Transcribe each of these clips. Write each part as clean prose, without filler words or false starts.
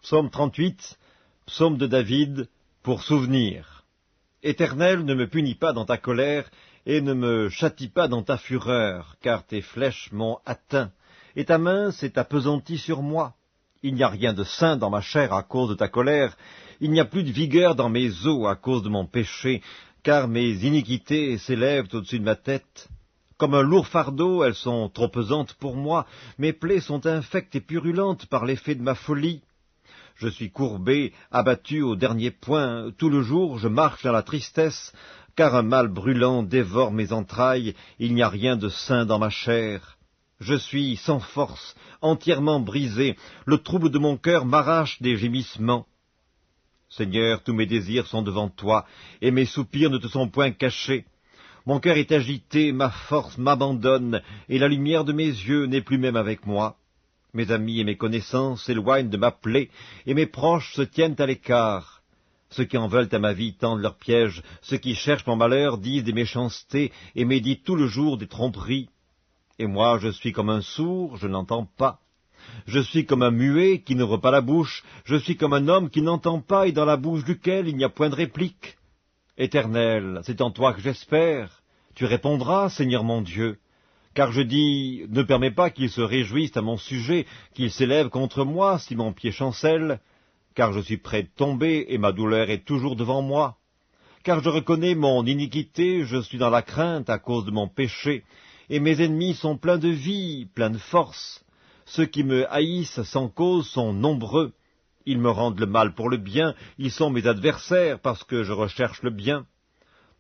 Psaume 38, psaume de David, pour souvenir. Éternel, ne me punis pas dans ta colère, et ne me châtie pas dans ta fureur, car tes flèches m'ont atteint, et ta main s'est appesantie sur moi. Il n'y a rien de sain dans ma chair à cause de ta colère, il n'y a plus de vigueur dans mes os à cause de mon péché, car mes iniquités s'élèvent au-dessus de ma tête. Comme un lourd fardeau, elles sont trop pesantes pour moi, mes plaies sont infectes et purulentes par l'effet de ma folie. Je suis courbé, abattu au dernier point, tout le jour je marche dans la tristesse, car un mal brûlant dévore mes entrailles, il n'y a rien de sain dans ma chair. Je suis sans force, entièrement brisé, le trouble de mon cœur m'arrache des gémissements. Seigneur, tous mes désirs sont devant toi, et mes soupirs ne te sont point cachés. Mon cœur est agité, ma force m'abandonne, et la lumière de mes yeux n'est plus même avec moi. Mes amis et mes connaissances s'éloignent de ma plaie, et mes proches se tiennent à l'écart. Ceux qui en veulent à ma vie tendent leurs pièges, ceux qui cherchent mon malheur disent des méchancetés, et méditent tout le jour des tromperies. Et moi, je suis comme un sourd, je n'entends pas. Je suis comme un muet qui n'ouvre pas la bouche, je suis comme un homme qui n'entend pas et dans la bouche duquel il n'y a point de réplique. Éternel, c'est en toi que j'espère. Tu répondras, Seigneur mon Dieu. Car je dis, ne permets pas qu'ils se réjouissent à mon sujet, qu'ils s'élèvent contre moi si mon pied chancelle, car je suis près de tomber et ma douleur est toujours devant moi. Car je reconnais mon iniquité, je suis dans la crainte à cause de mon péché, et mes ennemis sont pleins de vie, pleins de force. Ceux qui me haïssent sans cause sont nombreux. Ils me rendent le mal pour le bien, ils sont mes adversaires parce que je recherche le bien.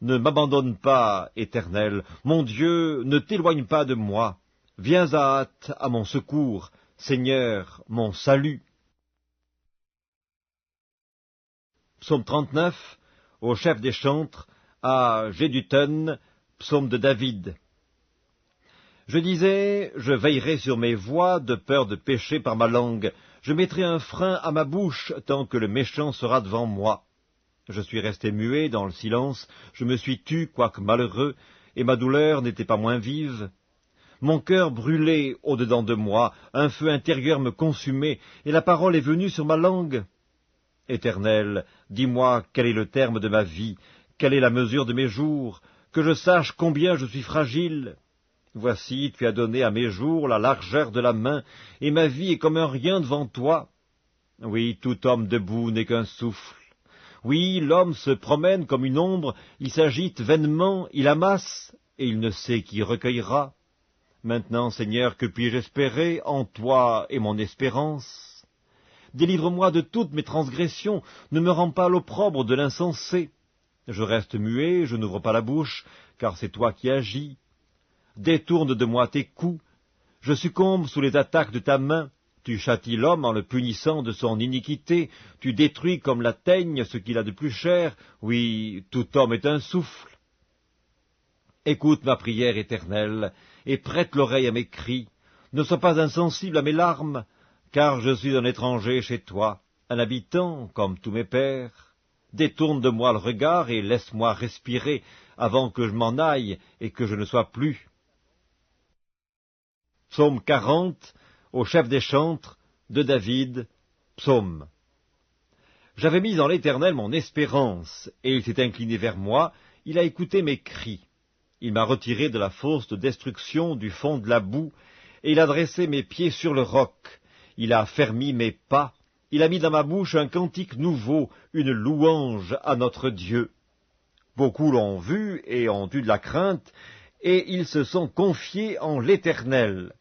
Ne m'abandonne pas, Éternel, mon Dieu, ne t'éloigne pas de moi. Viens à hâte à mon secours, Seigneur, mon salut. Psaume 39, au chef des chantres, à Jédutun, psaume de David. Je disais, je veillerai sur mes voies de peur de pécher par ma langue. Je mettrai un frein à ma bouche tant que le méchant sera devant moi. Je suis resté muet dans le silence, je me suis tu, quoique malheureux, et ma douleur n'était pas moins vive. Mon cœur brûlait au-dedans de moi, un feu intérieur me consumait, et la parole est venue sur ma langue. Éternel, dis-moi quel est le terme de ma vie, quelle est la mesure de mes jours, que je sache combien je suis fragile. Voici, tu as donné à mes jours la largeur de la main, et ma vie est comme un rien devant toi. Oui, tout homme debout n'est qu'un souffle. Oui, l'homme se promène comme une ombre, il s'agite vainement, il amasse, et il ne sait qui recueillera. Maintenant, Seigneur, que puis-je espérer? En toi est mon espérance. Délivre-moi de toutes mes transgressions, ne me rends pas l'opprobre de l'insensé. Je reste muet, je n'ouvre pas la bouche, car c'est toi qui agis. Détourne de moi tes coups, je succombe sous les attaques de ta main. Tu châties l'homme en le punissant de son iniquité, tu détruis comme la teigne ce qu'il a de plus cher, oui, tout homme est un souffle. Écoute ma prière éternelle, et prête l'oreille à mes cris, ne sois pas insensible à mes larmes, car je suis un étranger chez toi, un habitant comme tous mes pères. Détourne de moi le regard et laisse-moi respirer avant que je m'en aille et que je ne sois plus. Psaume 40, au chef des chantres, de David, psaume. J'avais mis en l'Éternel mon espérance, et il s'est incliné vers moi, il a écouté mes cris. Il m'a retiré de la fosse de destruction, du fond de la boue, et il a dressé mes pieds sur le roc. Il a affermi mes pas, il a mis dans ma bouche un cantique nouveau, une louange à notre Dieu. Beaucoup l'ont vu et ont eu de la crainte, et ils se sont confiés en l'Éternel.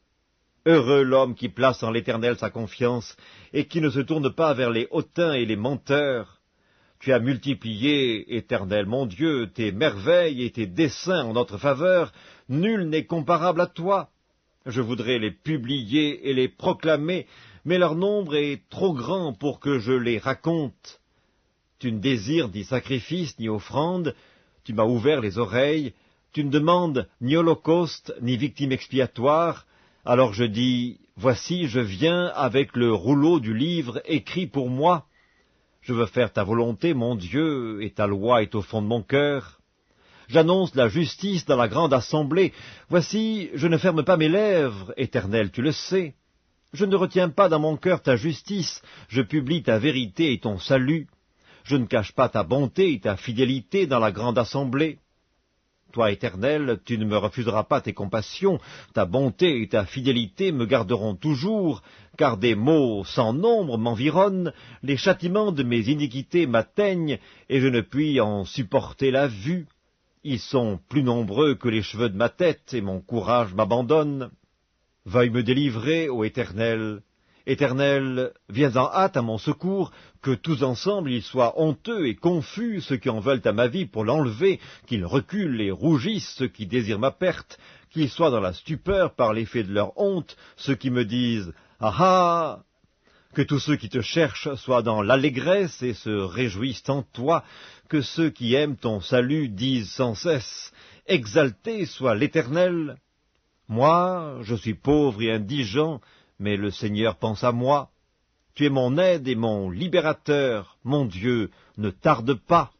Heureux l'homme qui place en l'Éternel sa confiance, et qui ne se tourne pas vers les hautains et les menteurs. Tu as multiplié, Éternel mon Dieu, tes merveilles et tes desseins en notre faveur, nul n'est comparable à toi. Je voudrais les publier et les proclamer, mais leur nombre est trop grand pour que je les raconte. Tu ne désires ni sacrifice ni offrande, tu m'as ouvert les oreilles, tu ne demandes ni holocauste ni victime expiatoire. Alors je dis, voici, je viens avec le rouleau du livre écrit pour moi. Je veux faire ta volonté, mon Dieu, et ta loi est au fond de mon cœur. J'annonce la justice dans la grande assemblée. Voici, je ne ferme pas mes lèvres, Éternel, tu le sais. Je ne retiens pas dans mon cœur ta justice, je publie ta vérité et ton salut. Je ne cache pas ta bonté et ta fidélité dans la grande assemblée. Toi, Éternel, tu ne me refuseras pas tes compassions, ta bonté et ta fidélité me garderont toujours, car des maux sans nombre m'environnent, les châtiments de mes iniquités m'atteignent, et je ne puis en supporter la vue. Ils sont plus nombreux que les cheveux de ma tête, et mon courage m'abandonne. Veuille me délivrer, ô Éternel. Éternel, viens en hâte à mon secours, que tous ensemble ils soient honteux et confus, ceux qui en veulent à ma vie pour l'enlever, qu'ils reculent et rougissent, ceux qui désirent ma perte, qu'ils soient dans la stupeur par l'effet de leur honte, ceux qui me disent « Ah ah !» Que tous ceux qui te cherchent soient dans l'allégresse et se réjouissent en toi, que ceux qui aiment ton salut disent sans cesse « Exalté soit l'Éternel !» Moi, je suis pauvre et indigent, mais le Seigneur pense à moi. Tu es mon aide et mon libérateur, mon Dieu, ne tarde pas.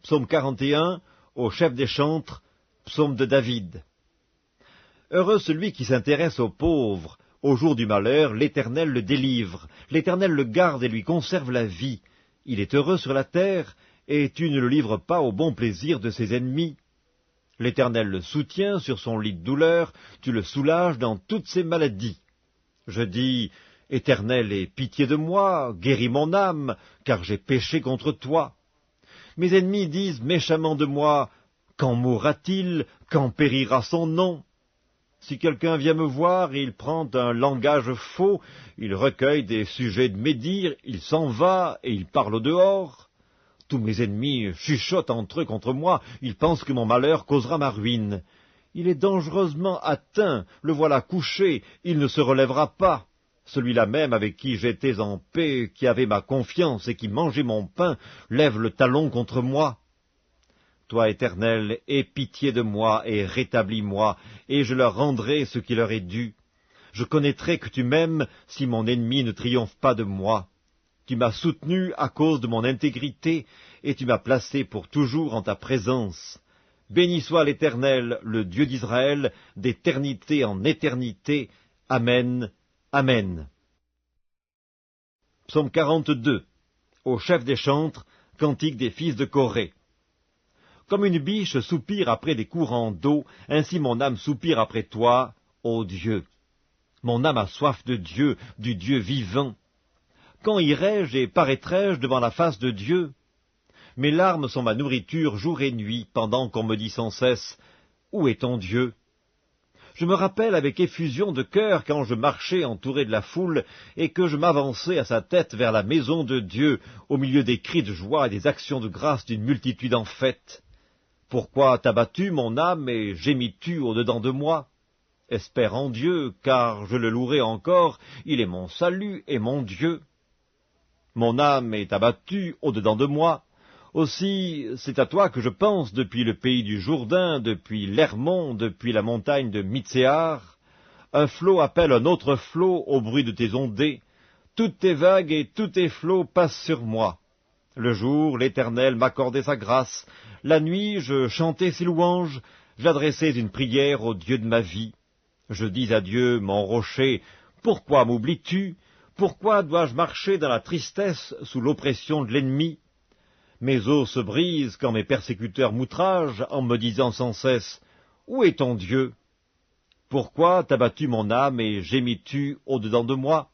Psaume 41, au chef des chantres, psaume de David. Heureux celui qui s'intéresse aux pauvres. Au jour du malheur, l'Éternel le délivre. L'Éternel le garde et lui conserve la vie. Il est heureux sur la terre, et tu ne le livres pas au bon plaisir de ses ennemis. L'Éternel le soutient sur son lit de douleur, tu le soulages dans toutes ses maladies. Je dis, Éternel, aie pitié de moi, guéris mon âme, car j'ai péché contre toi. Mes ennemis disent méchamment de moi, quand mourra-t-il, quand périra son nom? Si quelqu'un vient me voir, il prend un langage faux, il recueille des sujets de médire, il s'en va et il parle au dehors. Tous mes ennemis chuchotent entre eux contre moi, ils pensent que mon malheur causera ma ruine. Il est dangereusement atteint, le voilà couché, il ne se relèvera pas. Celui-là même avec qui j'étais en paix, qui avait ma confiance et qui mangeait mon pain, lève le talon contre moi. Toi, Éternel, aie pitié de moi et rétablis-moi, et je leur rendrai ce qui leur est dû. Je connaîtrai que tu m'aimes si mon ennemi ne triomphe pas de moi. Tu m'as soutenu à cause de mon intégrité, et tu m'as placé pour toujours en ta présence. Béni soit l'Éternel, le Dieu d'Israël, d'éternité en éternité. Amen. Amen. Psaume 42. Au chef des chantres, cantique des fils de Corée. Comme une biche soupire après des courants d'eau, ainsi mon âme soupire après toi, ô Dieu. Mon âme a soif de Dieu, du Dieu vivant. Quand irai-je et paraîtrai-je devant la face de Dieu? Mes larmes sont ma nourriture jour et nuit, pendant qu'on me dit sans cesse, « Où est ton Dieu ?» Je me rappelle avec effusion de cœur quand je marchais entouré de la foule et que je m'avançais à sa tête vers la maison de Dieu, au milieu des cris de joie et des actions de grâce d'une multitude en fête. Pourquoi t'as-tu mon âme et gémis-tu au-dedans de moi? Espère en Dieu, car je le louerai encore, il est mon salut et mon Dieu. Mon âme est abattue au-dedans de moi. Aussi, c'est à toi que je pense depuis le pays du Jourdain, depuis l'Hermon, depuis la montagne de Mitséar. Un flot appelle un autre flot au bruit de tes ondées. Toutes tes vagues et tous tes flots passent sur moi. Le jour, l'Éternel m'accordait sa grâce. La nuit, je chantais ses louanges. J'adressais une prière au Dieu de ma vie. Je dis à Dieu, mon rocher, pourquoi m'oublies-tu? Pourquoi dois-je marcher dans la tristesse sous l'oppression de l'ennemi? Mes os se brisent quand mes persécuteurs m'outragent en me disant sans cesse, « Où est ton Dieu ?» Pourquoi t'as battu mon âme et gémis-tu au-dedans de moi?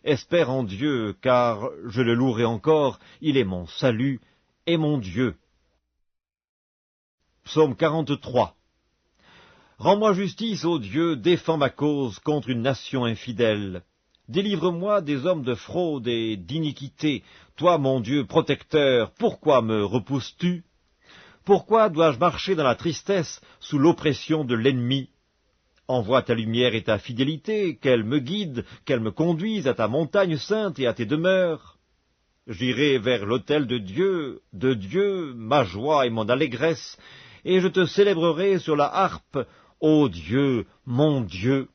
Espère en Dieu, car je le louerai encore, il est mon salut et mon Dieu. Psaume 43. Rends-moi justice, ô Dieu, défends ma cause contre une nation infidèle. Délivre-moi des hommes de fraude et d'iniquité. Toi, mon Dieu protecteur, pourquoi me repousses-tu? Pourquoi dois-je marcher dans la tristesse sous l'oppression de l'ennemi? Envoie ta lumière et ta fidélité, qu'elle me guide, qu'elle me conduise à ta montagne sainte et à tes demeures. J'irai vers l'autel de Dieu, ma joie et mon allégresse, et je te célébrerai sur la harpe, ô Dieu, mon Dieu.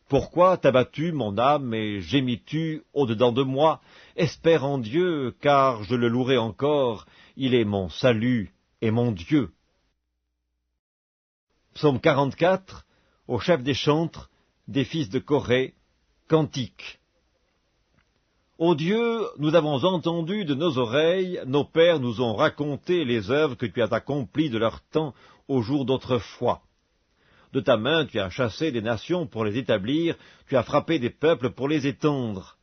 Pourquoi t'as battu mon âme et gémis-tu au-dedans de moi? Espère en Dieu, car je le louerai encore, il est mon salut et mon Dieu. Psaume 44, au chef des chantres, des fils de Coré, cantique. Ô Dieu, nous avons entendu de nos oreilles, nos pères nous ont raconté les œuvres que tu as accomplies de leur temps au jour d'autrefois. De ta main tu as chassé des nations pour les établir, tu as frappé des peuples pour les étendre.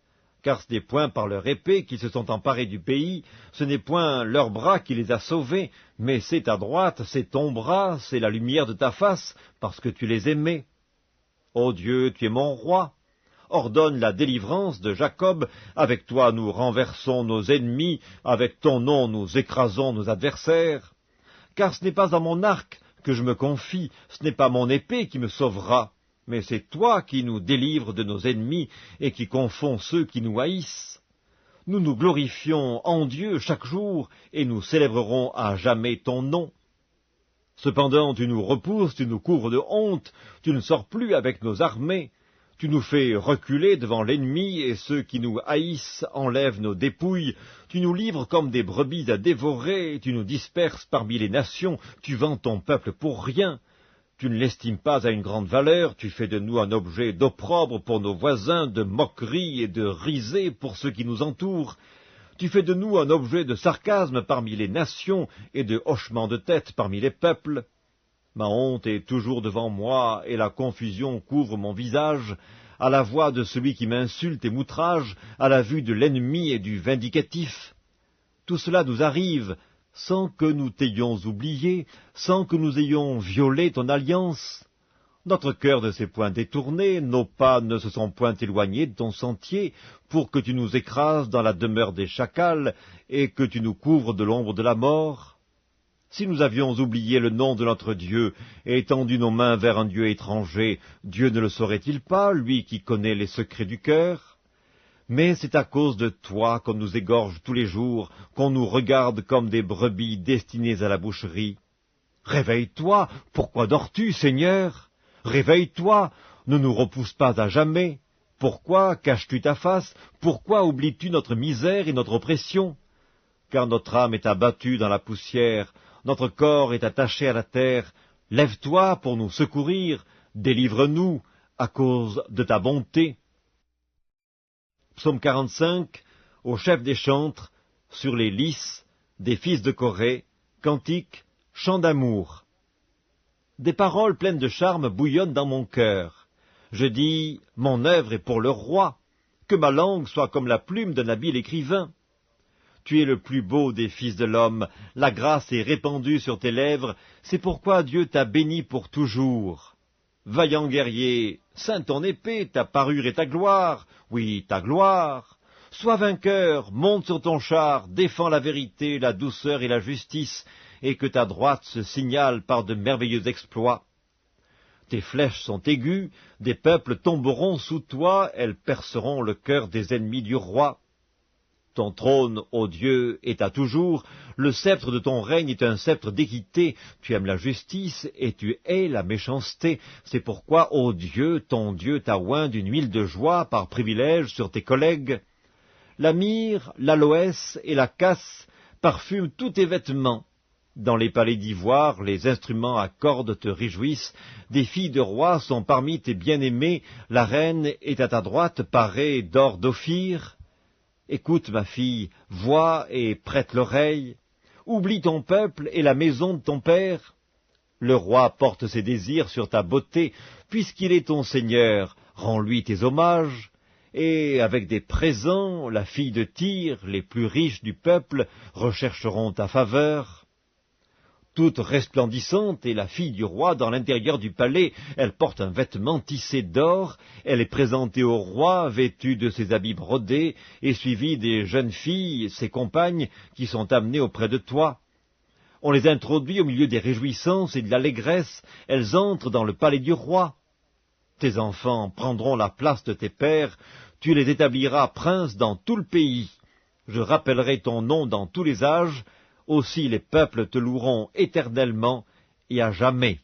Car ce n'est point par leur épée qu'ils se sont emparés du pays, ce n'est point leur bras qui les a sauvés, mais c'est ta droite, c'est ton bras, c'est la lumière de ta face, parce que tu les aimais. Ô Dieu, tu es mon roi. Ordonne la délivrance de Jacob, avec toi nous renversons nos ennemis, avec ton nom nous écrasons nos adversaires. Car ce n'est pas à mon arc que je me confie, ce n'est pas mon épée qui me sauvera, mais c'est toi qui nous délivres de nos ennemis et qui confonds ceux qui nous haïssent. Nous nous glorifions en Dieu chaque jour et nous célébrerons à jamais ton nom. Cependant tu nous repousses, tu nous couvres de honte, tu ne sors plus avec nos armées. Tu nous fais reculer devant l'ennemi, et ceux qui nous haïssent enlèvent nos dépouilles. Tu nous livres comme des brebis à dévorer, tu nous disperses parmi les nations, tu vends ton peuple pour rien. Tu ne l'estimes pas à une grande valeur, tu fais de nous un objet d'opprobre pour nos voisins, de moquerie et de risée pour ceux qui nous entourent. Tu fais de nous un objet de sarcasme parmi les nations et de hochement de tête parmi les peuples. Ma honte est toujours devant moi, et la confusion couvre mon visage, à la voix de celui qui m'insulte et m'outrage, à la vue de l'ennemi et du vindicatif. Tout cela nous arrive sans que nous t'ayons oublié, sans que nous ayons violé ton alliance. Notre cœur ne s'est point détourné, nos pas ne se sont point éloignés de ton sentier, pour que tu nous écrases dans la demeure des chacals, et que tu nous couvres de l'ombre de la mort. Si nous avions oublié le nom de notre Dieu et étendu nos mains vers un Dieu étranger, Dieu ne le saurait-il pas, lui qui connaît les secrets du cœur? Mais c'est à cause de toi qu'on nous égorge tous les jours, qu'on nous regarde comme des brebis destinées à la boucherie. Réveille-toi, pourquoi dors-tu, Seigneur? Réveille-toi, ne nous repousse pas à jamais. Pourquoi caches-tu ta face? Pourquoi oublies-tu notre misère et notre oppression? Car notre âme est abattue dans la poussière, notre corps est attaché à la terre. Lève-toi pour nous secourir, délivre-nous à cause de ta bonté. Psaume 45, au chef des chantres, sur les lys des fils de Coré, cantique, chant d'amour. Des paroles pleines de charme bouillonnent dans mon cœur. Je dis, mon œuvre est pour le roi, que ma langue soit comme la plume d'un habile écrivain. Tu es le plus beau des fils de l'homme, la grâce est répandue sur tes lèvres, c'est pourquoi Dieu t'a béni pour toujours. Vaillant guerrier, ceins ton épée, ta parure et ta gloire, oui, ta gloire. Sois vainqueur, monte sur ton char, défends la vérité, la douceur et la justice, et que ta droite se signale par de merveilleux exploits. Tes flèches sont aiguës, des peuples tomberont sous toi, elles perceront le cœur des ennemis du roi. Ton trône, ô Dieu, est à toujours, le sceptre de ton règne est un sceptre d'équité, tu aimes la justice et tu hais la méchanceté, c'est pourquoi, ô Dieu, ton Dieu t'a oint d'une huile de joie par privilège sur tes collègues. La myrrhe, l'aloès et la casse parfument tous tes vêtements. Dans les palais d'ivoire, les instruments à cordes te réjouissent, des filles de rois sont parmi tes bien-aimés, la reine est à ta droite parée d'or d'Ophir. Écoute, ma fille, vois et prête l'oreille. Oublie ton peuple et la maison de ton père. Le roi porte ses désirs sur ta beauté, puisqu'il est ton seigneur, rends-lui tes hommages. Et avec des présents, la fille de Tyr, les plus riches du peuple, rechercheront ta faveur. Toute resplendissante est la fille du roi dans l'intérieur du palais. Elle porte un vêtement tissé d'or. Elle est présentée au roi, vêtue de ses habits brodés, et suivie des jeunes filles, ses compagnes, qui sont amenées auprès de toi. On les introduit au milieu des réjouissances et de l'allégresse. Elles entrent dans le palais du roi. Tes enfants prendront la place de tes pères. Tu les établiras princes dans tout le pays. Je rappellerai ton nom dans tous les âges. Aussi les peuples te loueront éternellement et à jamais.